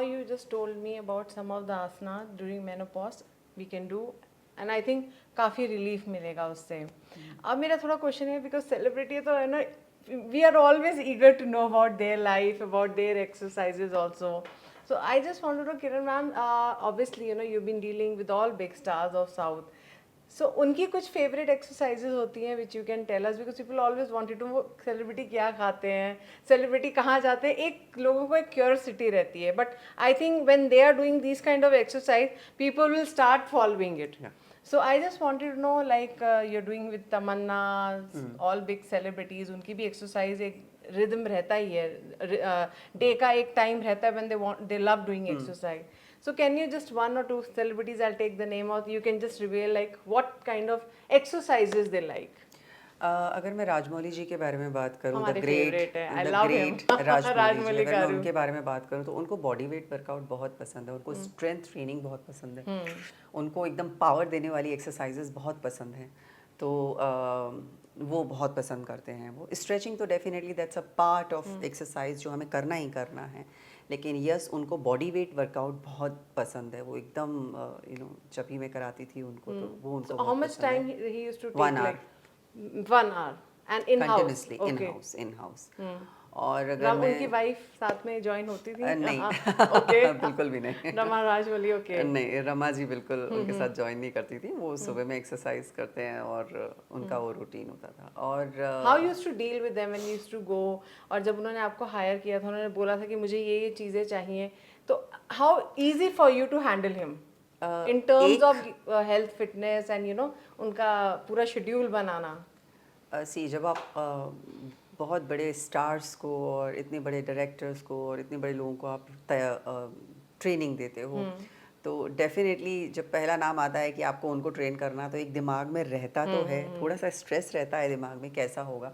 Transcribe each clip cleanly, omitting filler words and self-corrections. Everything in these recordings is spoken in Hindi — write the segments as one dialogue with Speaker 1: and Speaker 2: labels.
Speaker 1: you just told me about some of the asana during menopause we can do, and I think काफ़ी relief मिलेगा उससे. अब मेरा थोड़ा question है, because celebrity तो है ना, we are always eager to know about their life, about their exercises also. So I just wanted to know, Kiran ma'am, obviously you've been dealing with all big stars of South. So उनकी कुछ फेवरेट एक्सरसाइजेज होती हैं which you can tell us, because people always wanted to, वो सेलिब्रिटी क्या खाते हैं, सेलिब्रिटी कहाँ जाते हैं, एक लोगों को एक क्यूरियोसिटी रहती है. But I think when they are doing this kind of exercise people will start following it. So I just wanted to know, like you're doing with Tamanna, all big celebrities, उनकी भी exercise एक rhythm रहता ही है, day का एक time रहता है when they love doing exercise. So can you just one or two celebrities, I'll take the name out, you can just reveal like what kind of exercises they like.
Speaker 2: अगर मैं राजमौली जी के बारे में बात करूँ, द
Speaker 1: हमारे
Speaker 2: ग्रेट
Speaker 1: favorite है, I love him.
Speaker 2: राजमौली जी, अगर मैं उनके बारे में बात करूँ तो उनको बॉडी वेट वर्कआउट बहुत पसंद है, उनको स्ट्रेंथ ट्रेनिंग बहुत पसंद है, उनको एकदम पावर देने वाली एक्सरसाइजेस बहुत पसंद हैं. तो वो बहुत पसंद करते हैं. वो स्ट्रेचिंग तो definitely that's a part of exercise जो हमें करना ही करना है. लेकिन यस, उनको बॉडी वेट वर्कआउट बहुत पसंद है. वो एकदम जब भी मैं कराती थी उनको तो वो उनको
Speaker 1: So how much time he used to take?
Speaker 2: 1 hour.
Speaker 1: 1 hour and in house.
Speaker 2: Continuously,
Speaker 1: Okay.
Speaker 2: in house. और अगर
Speaker 1: रम
Speaker 2: मैं
Speaker 1: उनकी वाइफ साथ में ज्वाइन होती थी?
Speaker 2: नहीं
Speaker 1: ओके.
Speaker 2: बिल्कुल भी नहीं.
Speaker 1: रमा राजमौली, ओके.
Speaker 2: नहीं, रमा जी बिल्कुल उनके साथ ज्वाइन नहीं करती थी. वो सुबह में एक्सरसाइज करते हैं और उनका वो रूटीन होता था. और
Speaker 1: how used to deal with them when you used to go, और जब उन्होंने आपको हायर किया था, उन्होंने बोला था कि मुझे ये चीज़ें चाहिए, तो how easy for you to handle him in terms of health, fitness and उनका पूरा शेड्यूल बनाना?
Speaker 2: सी, जब आप बहुत बड़े स्टार्स को और इतने बड़े डायरेक्टर्स को और इतने बड़े लोगों को आप ट्रेनिंग देते हो, तो डेफिनेटली जब पहला नाम आता है कि आपको उनको ट्रेन करना, तो एक दिमाग में रहता तो है, थोड़ा सा स्ट्रेस रहता है दिमाग में कैसा होगा.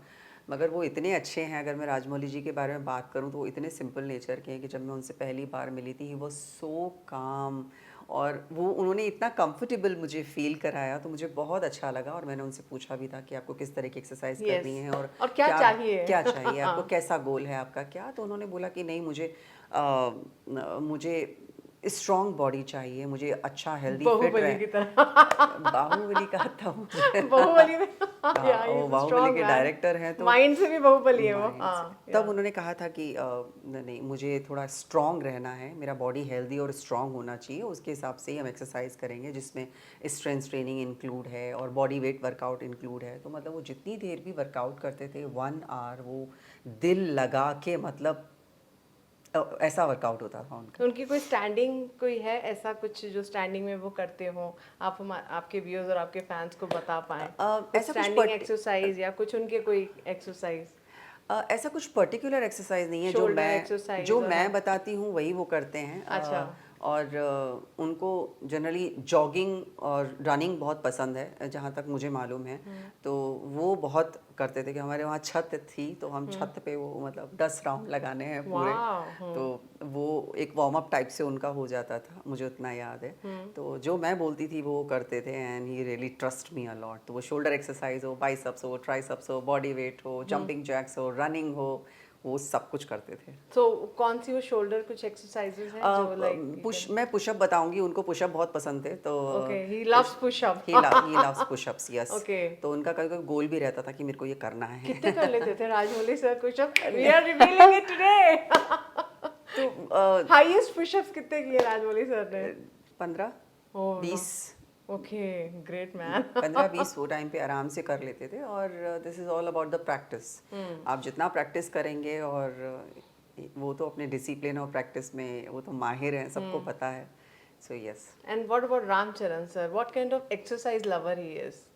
Speaker 2: मगर वो इतने अच्छे हैं. अगर मैं राजमौली जी के बारे में बात करूं तो वो इतने सिंपल नेचर के हैं कि जब मैं उनसे पहली बार मिली थी, वो सो काम, और वो उन्होंने इतना कंफर्टेबल मुझे फील कराया, तो मुझे बहुत अच्छा लगा. और मैंने उनसे पूछा भी था कि आपको किस तरह की एक्सरसाइज करनी है और
Speaker 1: क्या चाहिए
Speaker 2: आपको, कैसा गोल है आपका क्या. तो उन्होंने बोला कि नहीं, मुझे स्ट्रॉन्ग बॉडी चाहिए, मुझे अच्छा हेल्दी फिट रहे. बाहुबली का था मुझे.
Speaker 1: बाहुबली में
Speaker 2: वो बाहुबली के डायरेक्टर हैं, तो
Speaker 1: माइंड से भी बाहुबली है वो.
Speaker 2: तब उन्होंने कहा था कि नहीं, मुझे थोड़ा स्ट्रांग रहना है, मेरा बॉडी हेल्दी और स्ट्रांग होना चाहिए, उसके हिसाब से ही हम एक्सरसाइज करेंगे जिसमें स्ट्रेंथ ट्रेनिंग इंक्लूड है और बॉडी वेट वर्कआउट इंक्लूड है. तो मतलब वो जितनी देर भी वर्कआउट करते थे, 1 आवर, वो दिल लगा के, मतलब ऐसा वर्कआउट होता था उनका.
Speaker 1: उनकी कोई स्टैंडिंग कोई है ऐसा कुछ जो स्टैंडिंग में वो करते हो, आप आपके व्यूअर्स और आपके फैंस को बता पाएं? ऐसा स्टैंडिंग एक्सरसाइज या कुछ उनके कोई एक्सरसाइज?
Speaker 2: ऐसा कुछ पर्टिकुलर एक्सरसाइज नहीं है. जो मैं बताती हूँ वही वो करते हैं.
Speaker 1: अच्छा.
Speaker 2: और उनको जनरली जॉगिंग और रनिंग बहुत पसंद है, जहाँ तक मुझे मालूम है. तो वो बहुत करते थे कि हमारे वहाँ छत थी, तो हम छत पे वो मतलब 10 राउंड लगाने हैं पूरे. तो वो एक वार्म अप टाइप से उनका हो जाता था, मुझे उतना याद है. तो जो मैं बोलती थी वो करते थे, and he really trust me a lot. तो वो शोल्डर एक्सरसाइज हो, बाइसेप्स हो, ट्राइसेप्स हो, बॉडी वेट हो, जंपिंग जैक्स हो, रनिंग हो, वो सब कुछ करते थे.
Speaker 1: तो कौन सी वो शोल्डर कुछ एक्सरसाइजेस हैं जो लाइक
Speaker 2: मैं पुशअप बताऊंगी. उनको पुशअप बहुत पसंद थे, तो
Speaker 1: he loves pushup.
Speaker 2: He loves pushups, yes.
Speaker 1: Okay.
Speaker 2: तो उनका कभी कभी गोल भी रहता था कि मेरे को ये करना है.
Speaker 1: कितने कर लेते थे Rajamouli sir pushup? We are revealing it today. तो हाईएस्ट पुशअप्स कितने किए राजमौली सर ने?
Speaker 2: 15, 20.
Speaker 1: Okay, great man.
Speaker 2: 15-20 वो टाइम पे आराम से कर लेते थे. और this is all about the practice. आप जितना प्रैक्टिस करेंगे, और वो तो अपने डिसिप्लिन और प्रैक्टिस में वो तो माहिर हैं, सबको पता है. So yes.
Speaker 1: And what about Ramcharan sir? What kind of exercise lover he is?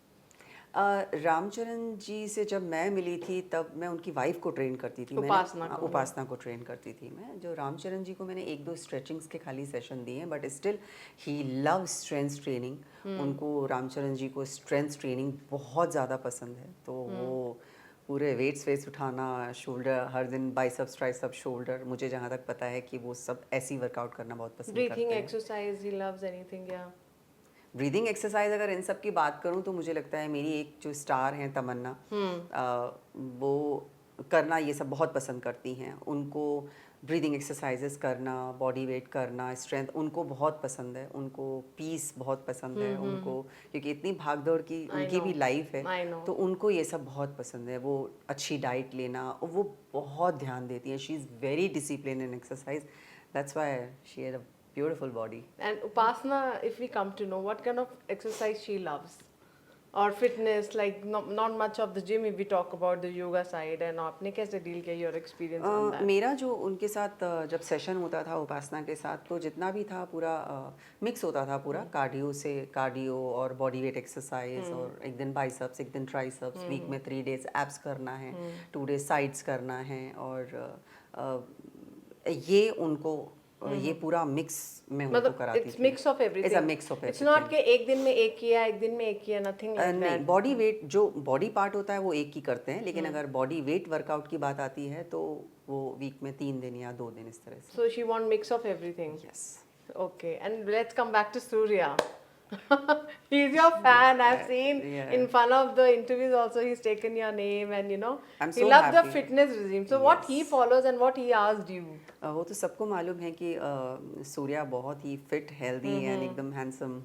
Speaker 2: Ramcharan ji से जब मैं मिली थी तब मैं उनकी वाइफ को ट्रेन करती थी. उपासना को ट्रेन करती थी मैं. जो रामचरण जी को मैंने 1-2 स्ट्रेचिंग्स के खाली सेशन दिए हैं, but still he love strength training. उनको, रामचरण जी को स्ट्रेंथ ट्रेनिंग बहुत ज़्यादा पसंद है. तो वो पूरे वेट्स उठाना, शोल्डर हर दिन, बाइसेप्स, ट्राइसेप्स, शोल्डर, मुझे जहाँ तक पता है कि वो सब ऐसी वर्कआउट करना बहुत पसंद करते हैं.
Speaker 1: Breathing exercise, he loves anything? या
Speaker 2: ब्रीदिंग एक्सरसाइज अगर इन सब की बात करूं तो मुझे लगता है मेरी एक जो स्टार हैं तमन्ना, वो करना ये सब बहुत पसंद करती हैं. उनको ब्रीदिंग एक्सरसाइजेस करना, बॉडी वेट करना, स्ट्रेंथ उनको बहुत पसंद है, उनको पीस बहुत पसंद है उनको, क्योंकि इतनी भागदौड़ की उनकी भी लाइफ
Speaker 1: I
Speaker 2: है,
Speaker 1: know.
Speaker 2: तो उनको ये सब बहुत पसंद है। वो अच्छी डाइट लेना, और वो बहुत ध्यान देती है। She is very discipline in exercise, that's why she had a beautiful body.
Speaker 1: And Upasana, if we come to know, what kind of exercise she loves? Or fitness, like not much of the gym if we talk about the yoga side, and आपने कैसे deal किया your experience on that?
Speaker 2: मेरा जो उनके साथ जब सेशन होता था उपासना के साथ, तो जितना भी था पूरा मिक्स होता था पूरा, कार्डियो और बॉडी वेट एक्सरसाइज, और एक दिन बाइसेप्स, एक दिन ट्राइसेप्स, वीक में 3 डेज एब्स करना है, 2 डेज साइड्स करना है, और ये उनको ये पूरा मिक्स में उनको
Speaker 1: मतलब
Speaker 2: कराती
Speaker 1: it's
Speaker 2: थी।
Speaker 1: mix of everything.
Speaker 2: It's a mix of
Speaker 1: It's not
Speaker 2: everything.
Speaker 1: कि एक दिन में एक किया, एक दिन में एक किया, nothing like
Speaker 2: नहीं,
Speaker 1: that.
Speaker 2: बॉडी वेट जो बॉडी पार्ट होता है वो एक ही करते हैं, लेकिन अगर बॉडी वेट वर्कआउट की बात आती है तो वो वीक में 3 दिन या 2 दिन इस तरह से।
Speaker 1: So she want mix of everything.
Speaker 2: Yes.
Speaker 1: Okay, and let's come back to Surya. He's your fan. I've seen
Speaker 2: Yeah.
Speaker 1: in fun of the interviews also he's taken your name, and you know
Speaker 2: I'm
Speaker 1: he
Speaker 2: so
Speaker 1: loves the
Speaker 2: happy.
Speaker 1: fitness regime. So what he follows and what he asked you.
Speaker 2: वो तो सबको मालूम है कि सूर्या बहुत ही फिट, हेल्दी एंड एकदम हैंडसम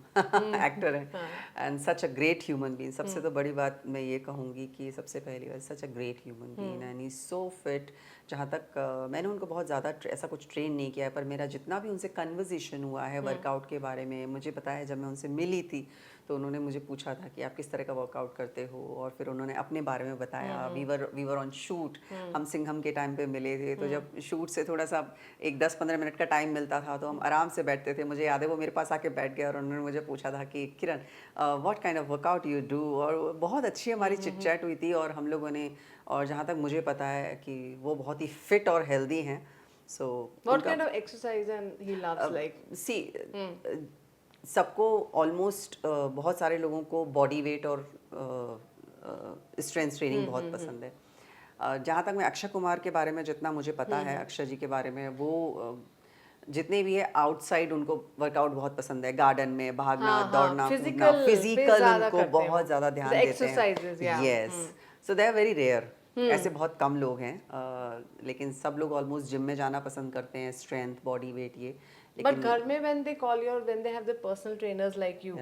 Speaker 2: एक्टर है, and such a great human being. सबसे तो बड़ी बात मैं ये कहूँगी कि सबसे पहली बात, such a great human being and he is so fit. जहाँ तक मैंने उनको बहुत ज़्यादा ऐसा कुछ ट्रेन नहीं किया है, पर मेरा जितना भी उनसे कन्वर्सेशन हुआ है वर्कआउट के बारे में, मुझे पता है जब मैं उनसे मिली थी तो उन्होंने मुझे पूछा था कि आप किस तरह का वर्कआउट करते हो, और फिर उन्होंने अपने बारे में बताया। वी वर ऑन शूट, हम सिंघम के टाइम पे मिले थे, तो जब शूट से थोड़ा सा एक 10-15 मिनट का टाइम मिलता था तो हम आराम से बैठते थे। मुझे याद है वो मेरे पास आके बैठ गया और उन्होंने मुझे पूछा था कि Kiran what kind of workout you do, और बहुत अच्छी हमारी चिट चैट हुई थी, और हम लोगों ने, और जहाँ तक मुझे पता है कि वो बहुत ही फिट और हेल्दी हैं। सो
Speaker 1: What kind of exercise and he loves like?
Speaker 2: सी सबको ऑलमोस्ट बहुत सारे लोगों को बॉडी वेट और स्ट्रेंथ ट्रेनिंग बहुत पसंद है। जहाँ तक मैं अक्षय कुमार के बारे में जितना मुझे पता है, अक्षय जी के बारे में, वो जितने भी है आउटसाइड उनको वर्कआउट बहुत पसंद है, गार्डन में भागना, दौड़ना, कूदना, फिजिकल उनको बहुत ज़्यादा ध्यान देते हैं। Yes, so they are very rare, ऐसे बहुत कम लोग हैं, लेकिन सब लोग ऑलमोस्ट जिम में जाना पसंद करते हैं, स्ट्रेंथ, बॉडी वेट ये।
Speaker 1: But घर में when they call you, when they have the personal trainers like you,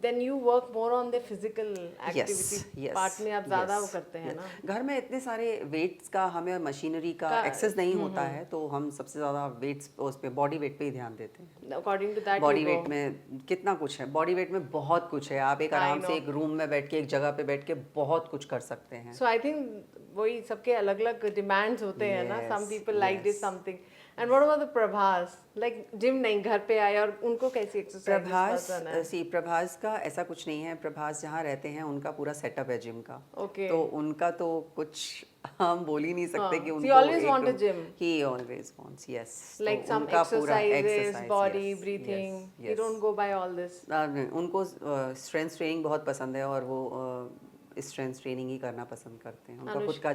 Speaker 1: then you work more on the physical activity part में आप ज़्यादा वो करते हैं ना।
Speaker 2: घर में इतने सारे वेट्स का हमें मशीनरी का एक्सेस नहीं होता है, तो हम सबसे ज़्यादा वेट्स उस पे बॉडी वेट पे ही ध्यान देते हैं।
Speaker 1: According to that,
Speaker 2: body weight में कितना कुछ है, बॉडी वेट में बहुत कुछ है। आप एक आराम से एक रूम में बैठ के, एक जगह पे बैठ के बहुत कुछ कर सकते हैं।
Speaker 1: So I think वही सबके अलग अलग डिमांड्स होते हैं ना। Some people like this something. And what about the Prabhas? Like gym नहीं, घर पे आए और उनको कैसी एक्सरसाइज पसंद है?
Speaker 2: प्रभास का ऐसा कुछ नहीं है। प्रभास जहाँ रहते हैं उनका पूरा सेटअप है जिम का।
Speaker 1: Okay.
Speaker 2: तो उनका तो कुछ हम बोल ही नहीं सकते कि उनको
Speaker 1: He always want a gym.
Speaker 2: He always wants, yes.
Speaker 1: Like
Speaker 2: तो
Speaker 1: some
Speaker 2: उनका पूरा
Speaker 1: exercises,
Speaker 2: exercise,
Speaker 1: body,
Speaker 2: yes,
Speaker 1: breathing.
Speaker 2: yes,
Speaker 1: You
Speaker 2: yes.
Speaker 1: don't go by all this.
Speaker 2: नहीं, उनको स्ट्रेंथ ट्रेनिंग बहुत पसंद है, और वो स्ट्रेंथ ट्रेनिंग ही करना पसंद करते हैं। उनका खुद का